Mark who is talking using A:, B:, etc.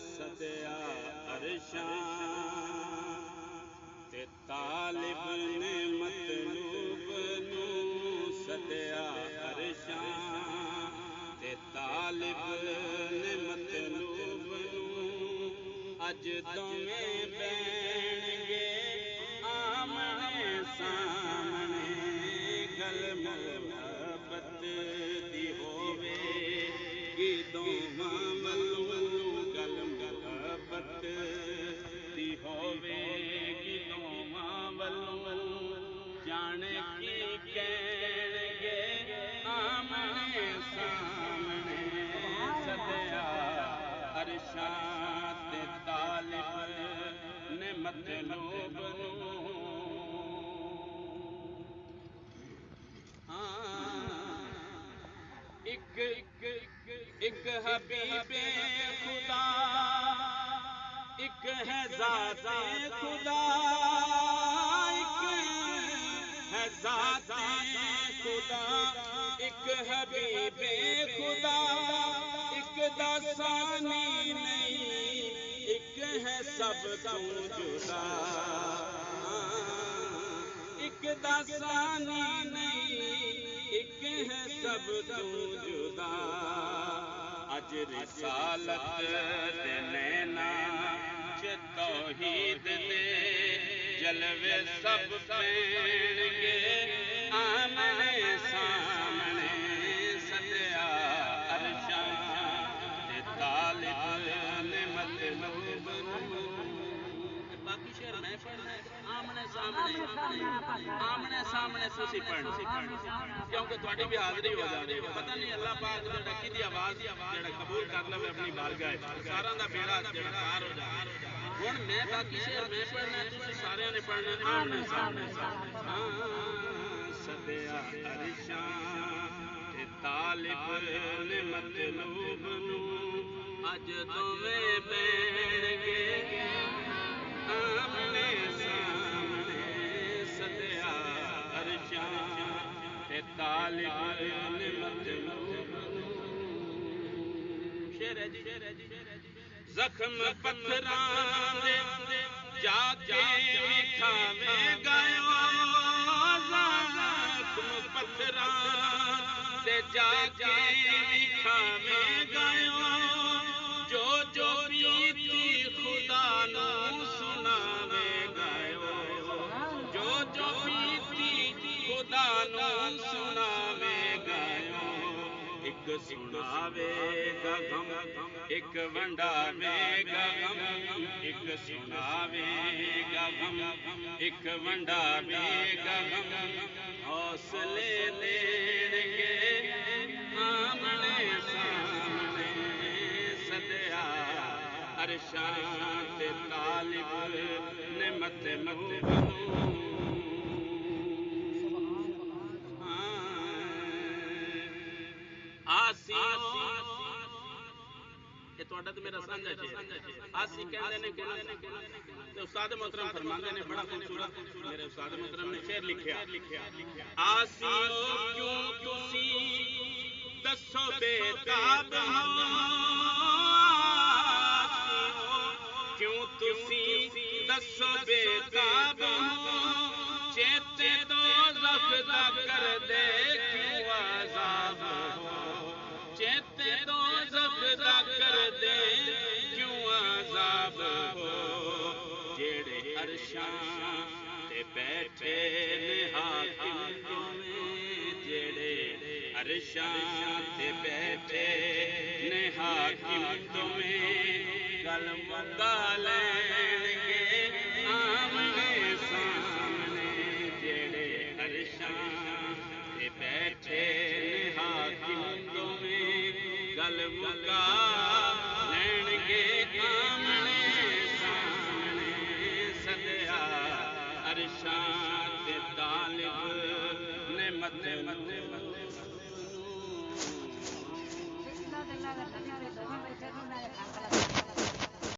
A: सदया अरशां ते तालिब ने मतलूब नूं सदया अरशां ते तालिब ने मतलूब नूं अज दोवें बैणगे आमने सामने गल मुहब्बत दी होवे कि दोवां वल्लों गल मुहब्बत दी होवे कि दोवां वल्लों जाने की कहणगे आमने सामने सदया अरशां ते तालिब ने मतलूब नूं एक हबीबे खुदा एक है ज़ाते खुदा एक है ज़ाते खुदा एक हबीबे खुदा एक दासानी नहीं एक है सब तू जुदा एक दासानी नहीं एक है सब तू जुदा अज रिसालत दे नैना च तौहीद दे जलवे सब पैणगे आमने सामने सदया अरशां ते तालिब ने मतलूब बाकी शेर मैं पढ़ना है आमने सामने तुसी पढ़ना क्योंकि थोड़ी भी हाज़री हो जाए पता नहीं अल्लाह पाक जेड़ा किदी आवाज़ जेड़ा कबूल कर लवे अपनी बारगाह सारा दा बेड़ा जेड़ा पार हो जाए हुण मैं बाकी शेर मैं पढ़ना तुसी सारे ने पढ़ना आमने सामने सदया अरशां ते तालिब ने मतलूब नूं अज दोवें बैणगे आमने सामने सदया अरशां ते तालिब ने मतलूब शेर है जी जख्म पत्थरां दे जाके विखावे गयो जख्म पत्थरां दे जाके विखावे गयो जो जो बीती खुदा नूं सुनावे गयो जो जो बीती खुदा नूं सुनावे गयो एक सुनावेगा गम एक वंडावेगा गम एक सुनावेगा गम एक वंडावेगा गम हौसले देणगे आमने सामने सदया अरशां ते तालिब ने मतलूब ये तो मेरा साझा शेर आसी कहते ने ते उस्ताद मोहतरम फरमाते ने बड़ा खूबसूरत मेरे उस्ताद मोहतरम ने शेर लिखिया आसियो क्यों तुसी दसो बेताब हो क्यों तुसी दसो बेताब हो चेते तो ज़ख्दा कर दे क्यों आज़ाब हो चेते तो ज़ख्दा कर दे क्यों आज़ाब हो जेड़े अरशां ते बैठे ने हाकिम तुम्हें जेड़े अरशां ते बैठे ने हाकिम तुम्हें गल मुका लैणगे आमने सामने जेड़े अरशां ते बैठे ने हाकिम तुम्हें गल मुका